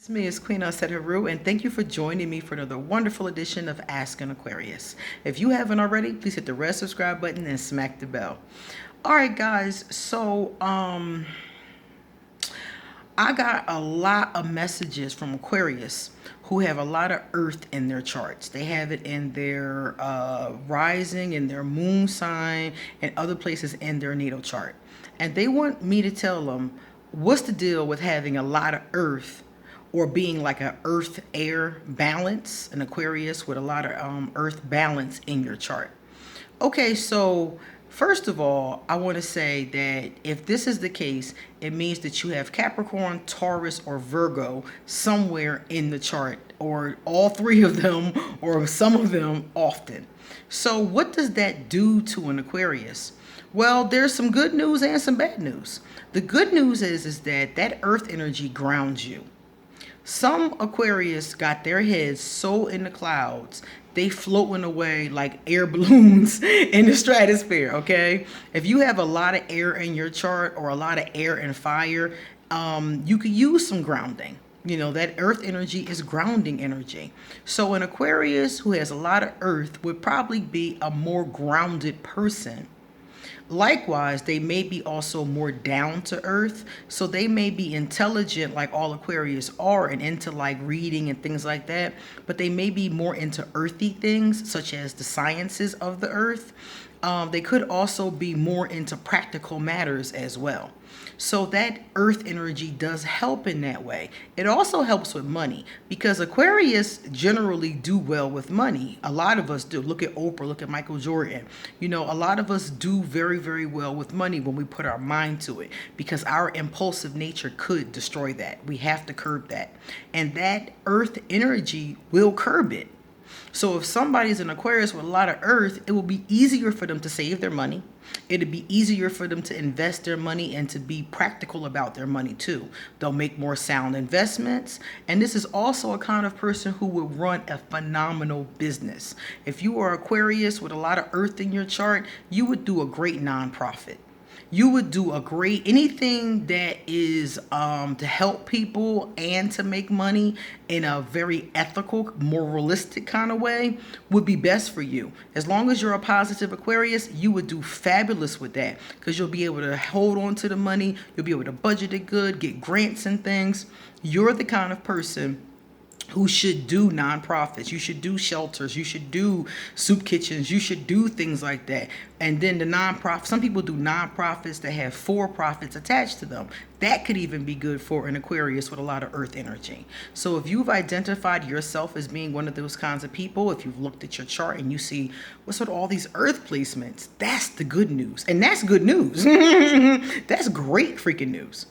It's me, it's Queen Aset Haru, and thank you for joining me for another wonderful edition of Ask an Aquarius. If you haven't already, please hit the red subscribe button and smack the bell. All right, guys. I got a lot of messages from Aquarius who have a lot of earth in their charts. They have it in their rising, in their moon sign, and other places in their natal chart. And they want me to tell them what's the deal with having a lot of earth or being like a earth air balance, an Aquarius with a lot of earth balance in your chart. Okay, so first of all, I want to say that if this is the case, it means that you have Capricorn, Taurus, or Virgo somewhere in the chart, or all three of them, or some of them often. So what does that do to an Aquarius? Well, there's some good news and some bad news. The good news is that earth energy grounds you. Some Aquarius got their heads so in the clouds, they floating away like air balloons in the stratosphere, okay? If you have a lot of air in your chart or a lot of air and fire, you could use some grounding. You know, that earth energy is grounding energy. So an Aquarius who has a lot of earth would probably be a more grounded person. Likewise, they may be also more down to earth. So they may be intelligent like all Aquarius are and into like reading and things like that. But they may be more into earthy things such as the sciences of the earth. They could also be more into practical matters as well. So that earth energy does help in that way. It also helps with money because Aquarius generally do well with money. A lot of us do. Look at Oprah, look at Michael Jordan. You know, a lot of us do very, very well with money when we put our mind to it because our impulsive nature could destroy that. We have to curb that. And that earth energy will curb it. So if somebody's an Aquarius with a lot of earth, it will be easier for them to save their money. It'll be easier for them to invest their money and to be practical about their money too. They'll make more sound investments. And this is also a kind of person who will run a phenomenal business. If you are Aquarius with a lot of earth in your chart, you would do a great nonprofit. You would do a great anything that is to help people and to make money in a very ethical, moralistic kind of way would be best for you. As long as you're a positive Aquarius, you would do fabulous with that because you'll be able to hold on to the money. You'll be able to budget it good, get grants and things. You're the kind of person who should do nonprofits. You should do shelters. You should do soup kitchens. You should do things like that. And then the nonprofit, some people do nonprofits that have for-profits attached to them. That could even be good for an Aquarius with a lot of earth energy. So if you've identified yourself as being one of those kinds of people, if you've looked at your chart and you see what's with all these earth placements, that's the good news. And that's good news. That's great freaking news.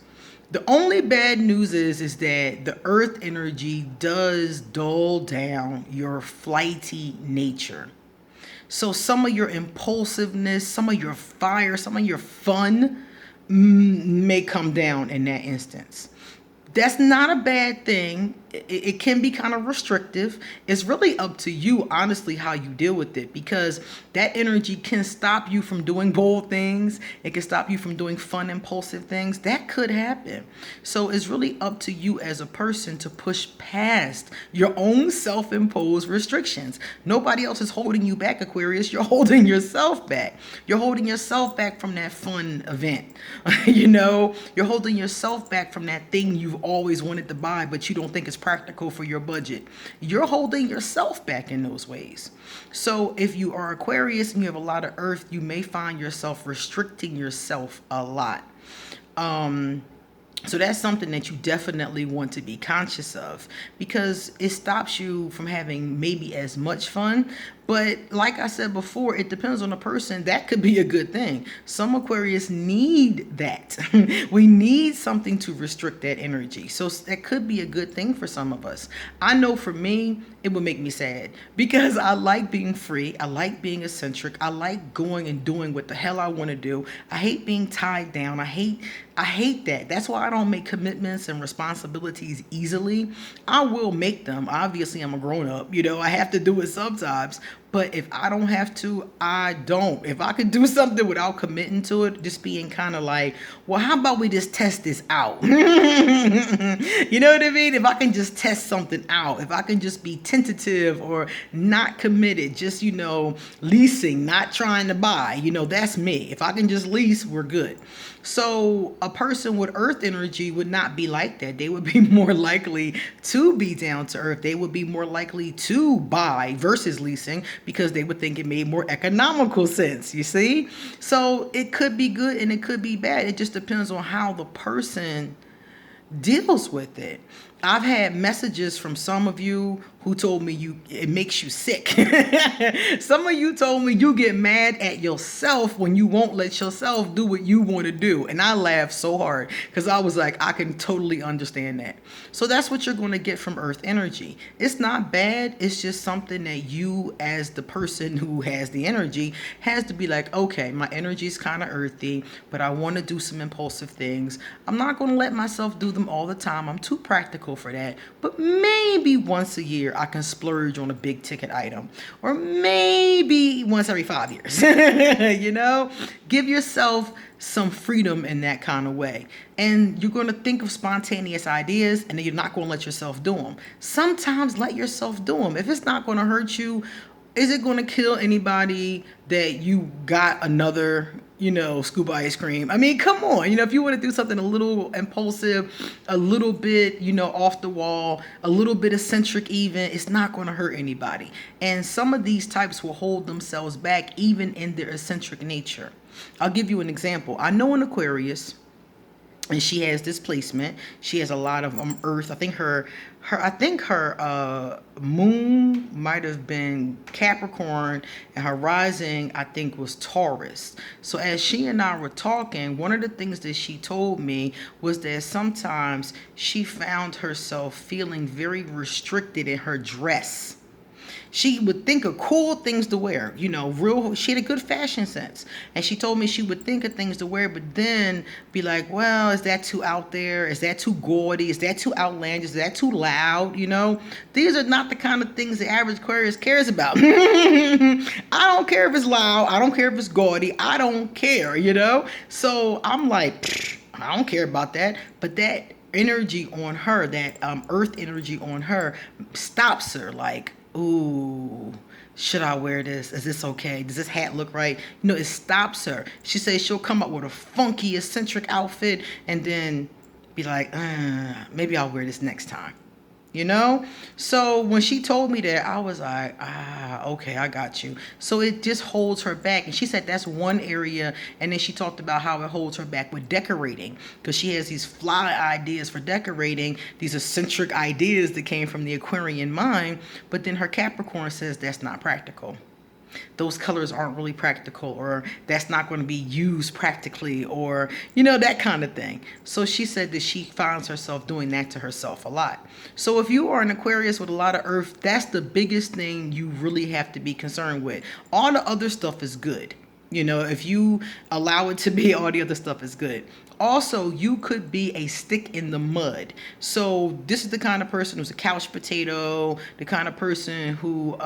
The only bad news is that the earth energy does dull down your flighty nature. So some of your impulsiveness, some of your fire, some of your fun may come down in that instance. That's not a bad thing. It can be kind of restrictive. It's really up to you, honestly, how you deal with it because that energy can stop you from doing bold things. It can stop you from doing fun, impulsive things. That could happen. So it's really up to you as a person to push past your own self-imposed restrictions. Nobody else is holding you back, Aquarius. You're holding yourself back. You're holding yourself back from that fun event. You know, you're holding yourself back from that thing you've always wanted to buy, but you don't think it's practical for your budget. You're holding yourself back in those ways. So if you are Aquarius and you have a lot of earth, you may find yourself restricting yourself a lot. So that's something that you definitely want to be conscious of because it stops you from having maybe as much fun. But like I said before, it depends on the person. That could be a good thing. Some Aquarius need that. We need something to restrict that energy. So that could be a good thing for some of us. I know for me, it would make me sad because I like being free. I like being eccentric. I like going and doing what the hell I want to do. I hate being tied down. I hate that. That's why I don't make commitments and responsibilities easily. I will make them. Obviously, I'm a grown up. You know, I have to do it sometimes. But if I don't have to, I don't. If I could do something without committing to it, just being kind of like, well, how about we just test this out? You know what I mean? If I can just test something out, if I can just be tentative or not committed, just, leasing, not trying to buy, that's me. If I can just lease, we're good. So a person with earth energy would not be like that. They would be more likely to be down to earth. They would be more likely to buy versus leasing because they would think it made more economical sense, you see? So it could be good and it could be bad. It just depends on how the person deals with it. I've had messages from some of you who told me it makes you sick. Some of you told me you get mad at yourself when you won't let yourself do what you want to do. And I laughed so hard because I was like, I can totally understand that. So that's what you're going to get from earth energy. It's not bad. It's just something that you, as the person who has the energy, has to be like, okay, my energy is kind of earthy, but I want to do some impulsive things. I'm not going to let myself do them all the time. I'm too practical for that. But maybe once a year I can splurge on a big ticket item, or maybe once every 5 years. Give yourself some freedom in that kind of way. And you're going to think of spontaneous ideas, and then you're not going to let yourself do them. Sometimes let yourself do them. If it's not going to hurt you, is it going to kill anybody that you got another, scoop of ice cream? I mean, come on. If you want to do something a little impulsive, a little bit, off the wall, a little bit eccentric even, it's not going to hurt anybody. And some of these types will hold themselves back even in their eccentric nature. I'll give you an example. I know an Aquarius, and she has this placement. She has a lot of earth. I think her moon might have been Capricorn, and her rising, I think, was Taurus. So as she and I were talking, one of the things that she told me was that sometimes she found herself feeling very restricted in her dress. She would think of cool things to wear, she had a good fashion sense. And she told me she would think of things to wear, but then be like, well, is that too out there? Is that too gaudy? Is that too outlandish? Is that too loud? These are not the kind of things the average Aquarius cares about. I don't care if it's loud. I don't care if it's gaudy. I don't care, So I'm like, I don't care about that. But that energy on her, that earth energy on her, stops her like, ooh, should I wear this? Is this okay? Does this hat look right? It stops her. She says she'll come up with a funky, eccentric outfit and then be like, maybe I'll wear this next time. So when she told me that, I was like, okay, I got you. So it just holds her back. And she said that's one area. And then she talked about how it holds her back with decorating, because she has these fly ideas for decorating, these eccentric ideas that came from the Aquarian mind. But then her Capricorn says that's not practical. Those colors aren't really practical, or that's not going to be used practically, or, that kind of thing. So she said that she finds herself doing that to herself a lot. So if you are an Aquarius with a lot of earth, that's the biggest thing you really have to be concerned with. All the other stuff is good. If you allow it to be, all the other stuff is good. Also, you could be a stick in the mud. So this is the kind of person who's a couch potato, the kind of person who,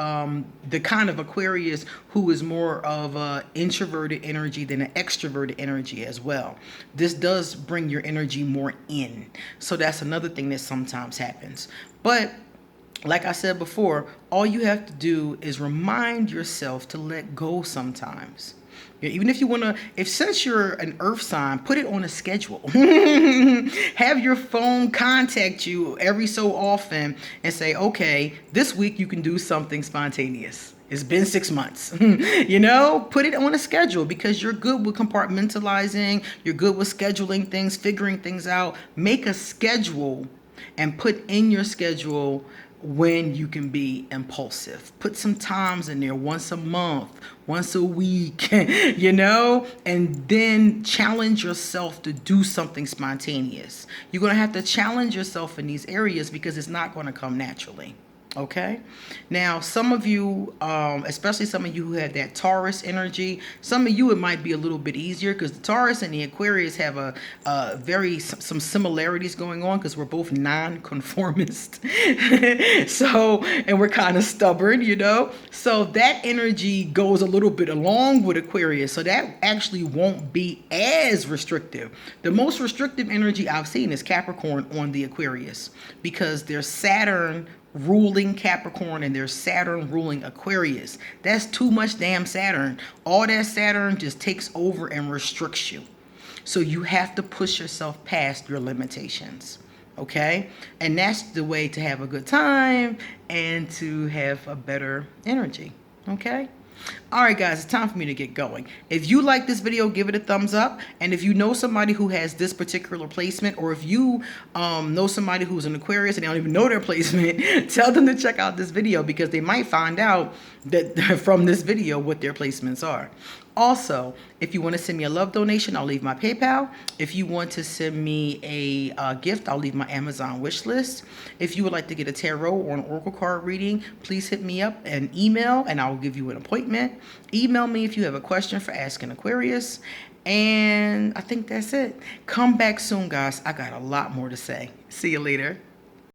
the kind of Aquarius who is more of an introverted energy than an extroverted energy as well. This does bring your energy more in. So that's another thing that sometimes happens. But like I said before, all you have to do is remind yourself to let go sometimes. Even if you want to, since you're an earth sign, put it on a schedule. Have your phone contact you every so often and say, okay, this week you can do something spontaneous. It's been 6 months. Put it on a schedule, because you're good with compartmentalizing. You're good with scheduling things, figuring things out. Make a schedule and put in your schedule when you can be impulsive. Put some times in there, once a month, once a week, and then challenge yourself to do something spontaneous. You're going to have to challenge yourself in these areas because it's not going to come naturally. Okay. Now, some of you, especially some of you who have that Taurus energy, some of you it might be a little bit easier because the Taurus and the Aquarius have some similarities going on because we're both non-conformist. So, and we're kind of stubborn, you know. So that energy goes a little bit along with Aquarius. So that actually won't be as restrictive. The most restrictive energy I've seen is Capricorn on the Aquarius because there's Saturn ruling Capricorn and there's Saturn ruling Aquarius. That's too much damn Saturn. All that Saturn just takes over and restricts you. So you have to push yourself past your limitations. Okay? And that's the way to have a good time and to have a better energy. Okay? All right, guys, it's time for me to get going. If you like this video, give it a thumbs up. And if you know somebody who has this particular placement, or if you know somebody who's an Aquarius and they don't even know their placement, tell them to check out this video because they might find out that from this video what their placements are. Also, if you want to send me a love donation, I'll leave my PayPal. If you want to send me a gift, I'll leave my Amazon wish list. If you would like to get a tarot or an oracle card reading, please hit me up and email, and I will give you an appointment. Email me if you have a question for Asking Aquarius. And I think that's it. Come back soon, guys. I got a lot more to say. See you later.